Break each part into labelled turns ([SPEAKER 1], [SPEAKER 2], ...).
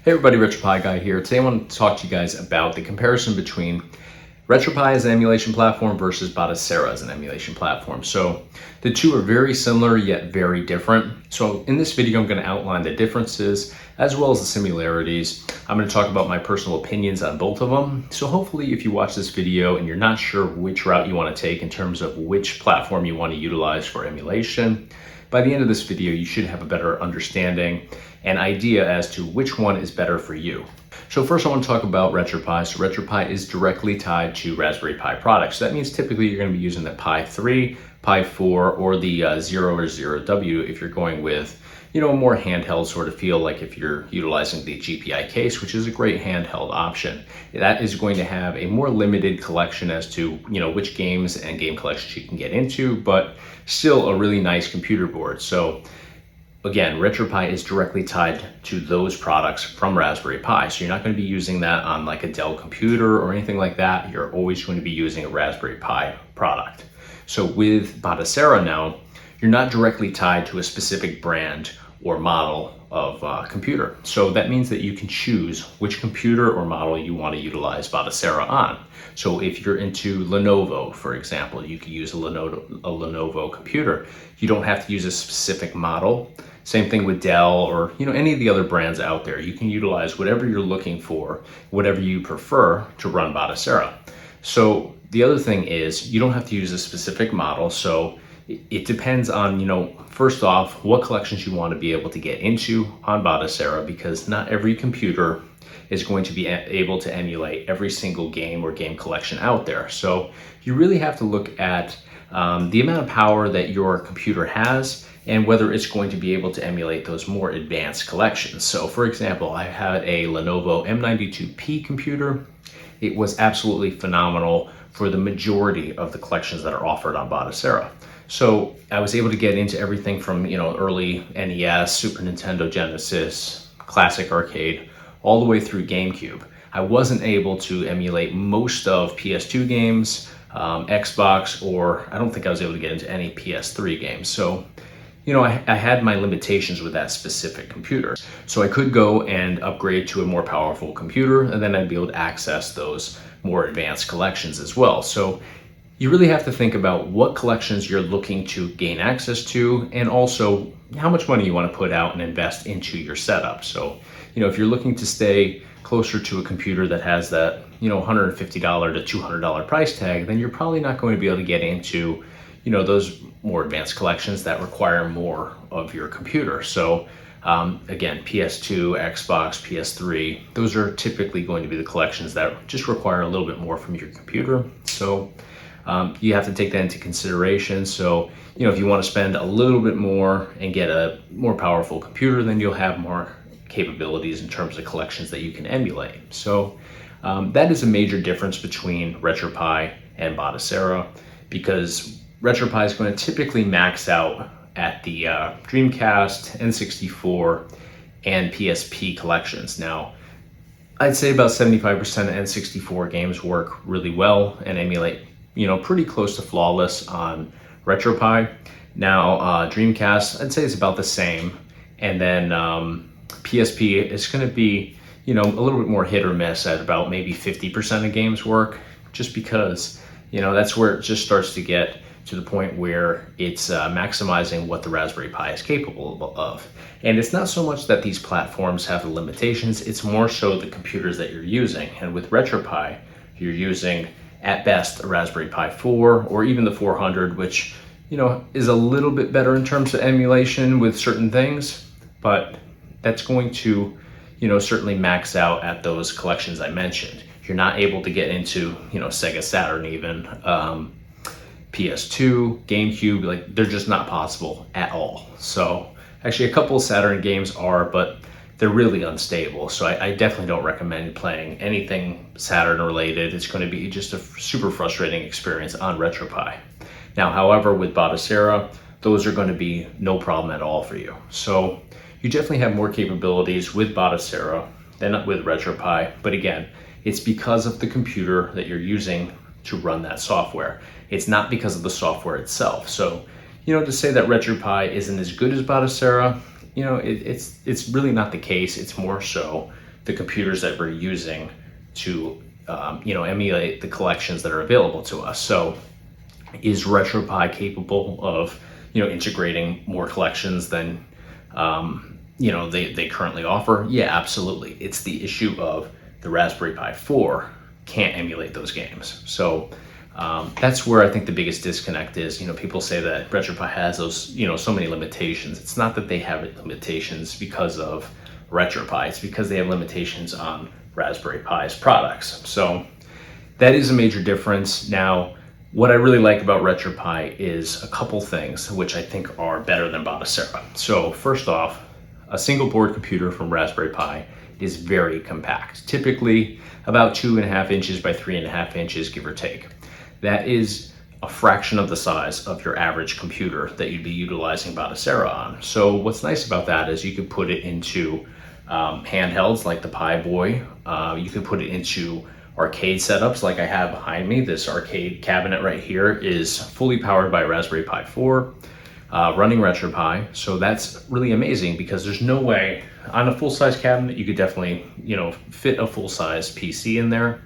[SPEAKER 1] Hey everybody, RetroPie Guy here. Today I want to talk to you guys about the comparison between RetroPie as an emulation platform versus Batocera as an emulation platform. So the two are very similar yet very different. So in this video I'm going to outline the differences as well as the similarities. I'm going to talk about my personal opinions on both of them. So hopefully if you watch this video and you're not sure which route you want to take in terms of which platform you want to utilize for emulation, by the end of this video you should have a better understanding and idea as to which one is better for you. So first I want to talk about RetroPie. So RetroPie is directly tied to Raspberry Pi products. So that means typically you're going to be using the Pi 3, Pi 4, or the 0 or 0W if you're going with, a more handheld sort of feel, like if you're utilizing the GPI case, which is a great handheld option. That is going to have a more limited collection as to, which games and game collections you can get into, but still a really nice computer board. So again, RetroPie is directly tied to those products from Raspberry Pi. So you're not going to be using that on like a Dell computer or anything like that. You're always going to be using a Raspberry Pi product. So with Batocera now, you're not directly tied to a specific brand or model of computer. So that means that you can choose which computer or model you want to utilize Batocera on. So if you're into Lenovo, for example, you could use a Lenovo computer. You don't have to use a specific model. Same thing with Dell or any of the other brands out there. You can utilize whatever you're looking for, whatever you prefer to run Batocera. So the other thing is you don't have to use a specific model. So it depends on, first off, what collections you want to be able to get into on Batocera, because not every computer is going to be able to emulate every single game or game collection out there. So you really have to look at the amount of power that your computer has and whether it's going to be able to emulate those more advanced collections. So for example, I had a Lenovo M92P computer. It was absolutely phenomenal for the majority of the collections that are offered on Batocera. So I was able to get into everything from, early NES, Super Nintendo Genesis, Classic Arcade, all the way through GameCube. I wasn't able to emulate most of PS2 games, Xbox, or I don't think I was able to get into any PS3 games. So, I had my limitations with that specific computer. So I could go and upgrade to a more powerful computer, and then I'd be able to access those more advanced collections as well. So you really have to think about what collections you're looking to gain access to, and also how much money you want to put out and invest into your setup. So, if you're looking to stay closer to a computer that has that, $150 to $200 price tag, then you're probably not going to be able to get into, those more advanced collections that require more of your computer. So again, PS2, Xbox, PS3, those are typically going to be the collections that just require a little bit more from your computer. So you have to take that into consideration. So, if you want to spend a little bit more and get a more powerful computer, then you'll have more capabilities in terms of collections that you can emulate. So that is a major difference between RetroPie and Batocera, because RetroPie is going to typically max out at the Dreamcast, N64, and PSP collections. Now, I'd say about 75% of N64 games work really well and emulate, pretty close to flawless on RetroPie. Now, Dreamcast, I'd say it's about the same. And then PSP is going to be, a little bit more hit or miss at about maybe 50% of games work, just because, that's where it just starts to get to the point where it's maximizing what the Raspberry Pi is capable of. And it's not so much that these platforms have the limitations, it's more so the computers that you're using. And with RetroPie, you're using, at best, a Raspberry Pi 4 or even the 400, which, is a little bit better in terms of emulation with certain things, but that's going to, certainly max out at those collections I mentioned. You're not able to get into, Sega Saturn even, PS2, GameCube, like they're just not possible at all. So actually a couple of Saturn games are, but they're really unstable. So I definitely don't recommend playing anything Saturn related. It's going to be just a super frustrating experience on RetroPie. Now, however, with Batocera, those are going to be no problem at all for you. So you definitely have more capabilities with Batocera than with RetroPie. But again, it's because of the computer that you're using to run that software. It's not because of the software itself. So, to say that RetroPie isn't as good as Batocera, it's really not the case. It's more so the computers that we're using to emulate the collections that are available to us. So is RetroPie capable of integrating more collections than they currently offer? Yeah, absolutely. It's the issue of the Raspberry Pi 4 can't emulate those games. So that's where I think the biggest disconnect is. People say that RetroPie has those, so many limitations. It's not that they have limitations because of RetroPie. It's because they have limitations on Raspberry Pi's products. So that is a major difference. Now, what I really like about RetroPie is a couple things which I think are better than Batocera. So first off, a single board computer from Raspberry Pi is very compact, typically about 2.5 inches by 3.5 inches, give or take. That is a fraction of the size of your average computer that you'd be utilizing Batocera on. So what's nice about that is you could put it into handhelds like the Pi Boy. You could put it into arcade setups like I have behind me. This arcade cabinet right here is fully powered by Raspberry Pi 4, running RetroPie. So that's really amazing because there's no way on a full-size cabinet you could definitely fit a full-size PC in there.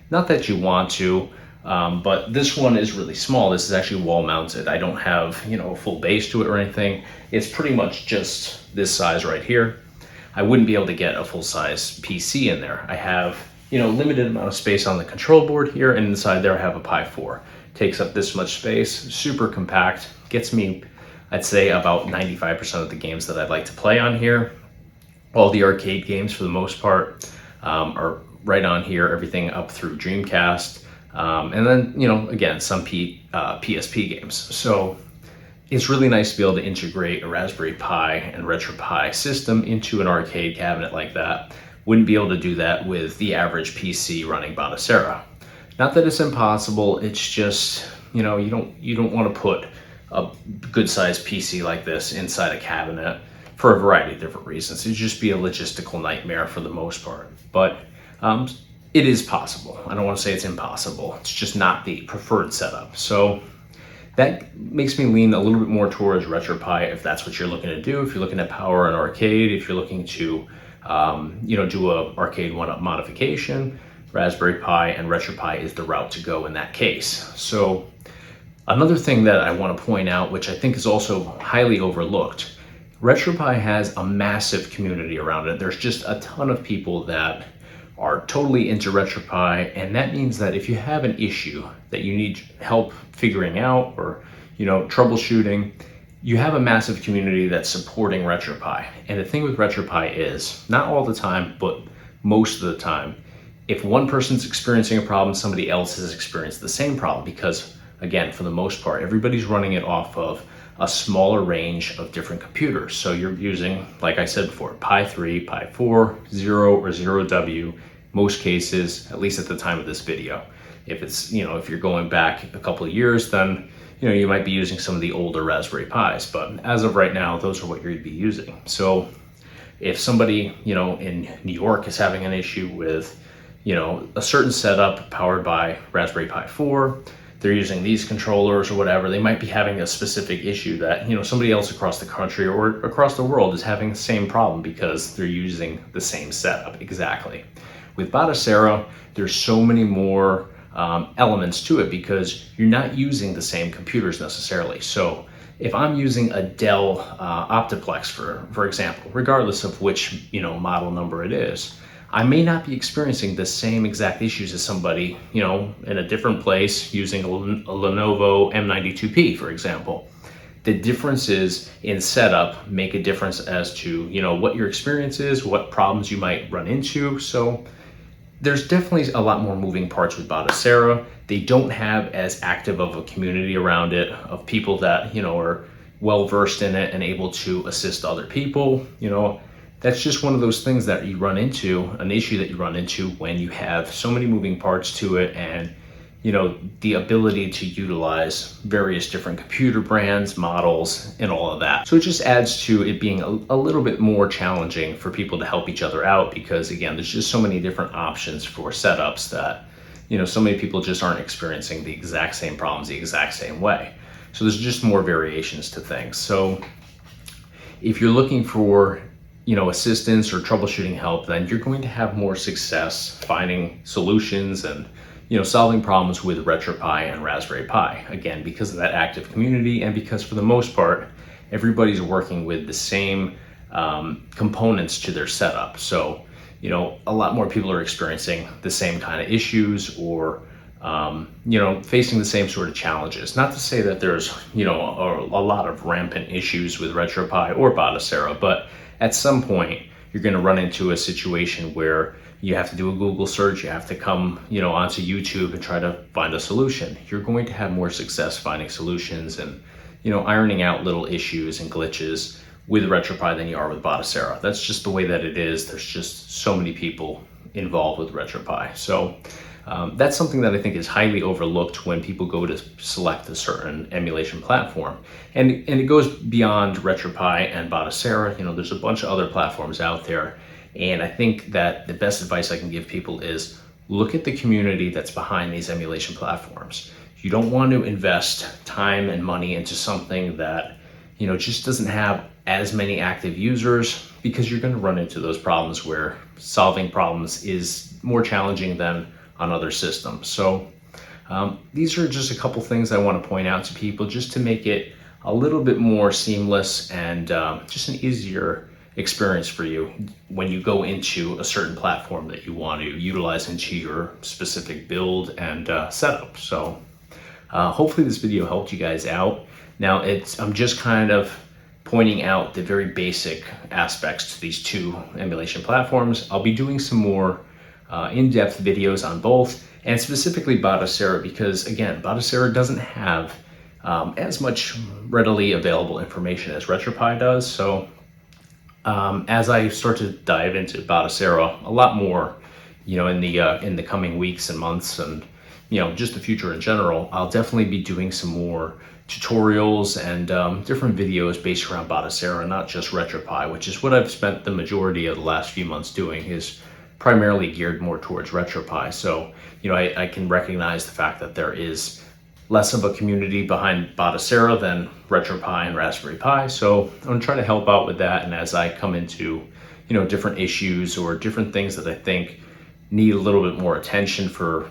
[SPEAKER 1] Not that you want to, but this one is really small. This is actually wall mounted. I don't have a full base to it or anything. It's pretty much just this size right here. I wouldn't be able to get a full-size PC in there. I have limited amount of space on the control board here, and inside there I have a Pi 4. Takes up this much space, super compact, gets me, I'd say, about 95% of the games that I'd like to play on here. All the arcade games, for the most part, are right on here, everything up through Dreamcast, and then, again, some PSP games. So it's really nice to be able to integrate a Raspberry Pi and RetroPie system into an arcade cabinet like that. Wouldn't be able to do that with the average PC running Batocera. Not that it's impossible, it's just, you don't want to put a good sized PC like this inside a cabinet for a variety of different reasons. It'd just be a logistical nightmare for the most part. But it is possible. I don't want to say it's impossible. It's just not the preferred setup. So that makes me lean a little bit more towards RetroPie if that's what you're looking to do. If you're looking to power an arcade, if you're looking to do a arcade one-up modification, Raspberry Pi and RetroPie is the route to go in that case. So another thing that I want to point out, which I think is also highly overlooked, RetroPie has a massive community around it. There's just a ton of people that are totally into RetroPie, and that means that if you have an issue that you need help figuring out or troubleshooting, you have a massive community that's supporting RetroPie. And the thing with RetroPie is, not all the time, but most of the time, if one person's experiencing a problem, somebody else has experienced the same problem because, again, for the most part, everybody's running it off of a smaller range of different computers. So you're using, like I said before, Pi 3, Pi 4, 0 or 0W, most cases, at least at the time of this video. If it's, if you're going back a couple of years, then you might be using some of the older Raspberry Pis, but as of right now, those are what you're going to be using. So if somebody, in New York is having an issue with, a certain setup powered by Raspberry Pi 4, they're using these controllers or whatever, they might be having a specific issue that, somebody else across the country or across the world is having the same problem because they're using the same setup exactly. With Batocera, there's so many more elements to it because you're not using the same computers necessarily. So if I'm using a Dell Optiplex, for example, regardless of which model number it is, I may not be experiencing the same exact issues as somebody in a different place using a Lenovo M92P, for example. The differences in setup make a difference as to what your experience is, what problems you might run into. So there's definitely a lot more moving parts with Batocera. They don't have as active of a community around it of people that, are well versed in it and able to assist other people. That's just one of those things that you run into, an issue that you run into when you have so many moving parts to it and, the ability to utilize various different computer brands, models, and all of that. So it just adds to it being a little bit more challenging for people to help each other out because, again, there's just so many different options for setups that, so many people just aren't experiencing the exact same problems the exact same way. So there's just more variations to things. So if you're looking for assistance or troubleshooting help, then you're going to have more success finding solutions and solving problems with RetroPie and Raspberry Pi. Again, because of that active community, and because for the most part, everybody's working with the same components to their setup. So, a lot more people are experiencing the same kind of issues, or facing the same sort of challenges. Not to say that there's, a lot of rampant issues with RetroPie or Batocera, but at some point you're going to run into a situation where you have to do a Google search, you have to come, onto YouTube and try to find a solution. You're going to have more success finding solutions and, ironing out little issues and glitches with RetroPie than you are with Batocera. That's just the way that it is. There's just so many people involved with RetroPie. So that's something that I think is highly overlooked when people go to select a certain emulation platform. And it goes beyond RetroPie and Batocera. There's a bunch of other platforms out there. And I think that the best advice I can give people is look at the community that's behind these emulation platforms. You don't want to invest time and money into something that, just doesn't have as many active users, because you're going to run into those problems where solving problems is more challenging than on other systems. So these are just a couple things I want to point out to people just to make it a little bit more seamless and just an easier experience for you when you go into a certain platform that you want to utilize into your specific build and setup. So hopefully this video helped you guys out. Now I'm just kind of pointing out the very basic aspects to these two emulation platforms. I'll be doing some more in-depth videos on both, and specifically Batocera, because again, Batocera doesn't have as much readily available information as RetroPie does. So as I start to dive into Batocera a lot more, in the coming weeks and months, and just the future in general, I'll definitely be doing some more tutorials and different videos based around Batocera, not just RetroPie, which is what I've spent the majority of the last few months doing, is primarily geared more towards RetroPie. So, I can recognize the fact that there is less of a community behind Batocera than RetroPie and Raspberry Pi. So I'm gonna try to help out with that. And as I come into, different issues or different things that I think need a little bit more attention for,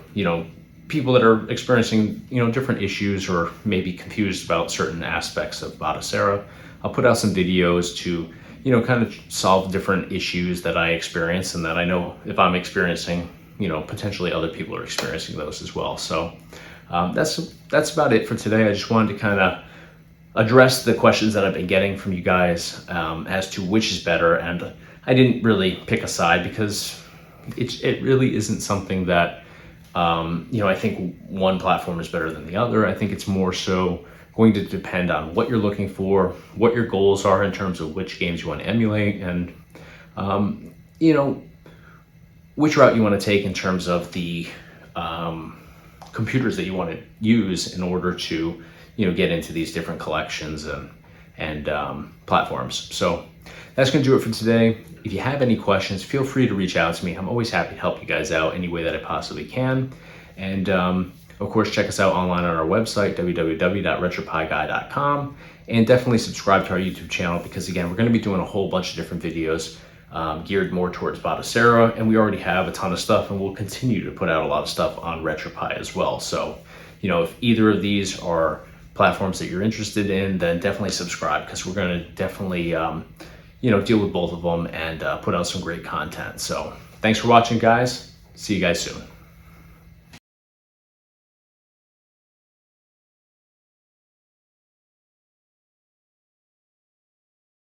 [SPEAKER 1] people that are experiencing, different issues or maybe confused about certain aspects of Batocera, I'll put out some videos to, kind of solve different issues that I experience, and that I know if I'm experiencing, potentially other people are experiencing those as well. So that's about it for today. I just wanted to kind of address the questions that I've been getting from you guys as to which is better. And I didn't really pick a side, because it really isn't something that, I think one platform is better than the other. I think it's more so going to depend on what you're looking for, what your goals are in terms of which games you want to emulate, and, which route you want to take in terms of the computers that you want to use in order to, get into these different collections and platforms. So that's going to do it for today. If you have any questions, feel free to reach out to me. I'm always happy to help you guys out any way that I possibly can. And of course, check us out online on our website, www.retropieguy.com, and definitely subscribe to our YouTube channel, because again, we're going to be doing a whole bunch of different videos geared more towards Batocera, and we already have a ton of stuff, and we'll continue to put out a lot of stuff on RetroPie as well. So, if either of these are platforms that you're interested in, then definitely subscribe, because we're going to definitely deal with both of them and put out some great content. So thanks for watching, guys. See you guys soon.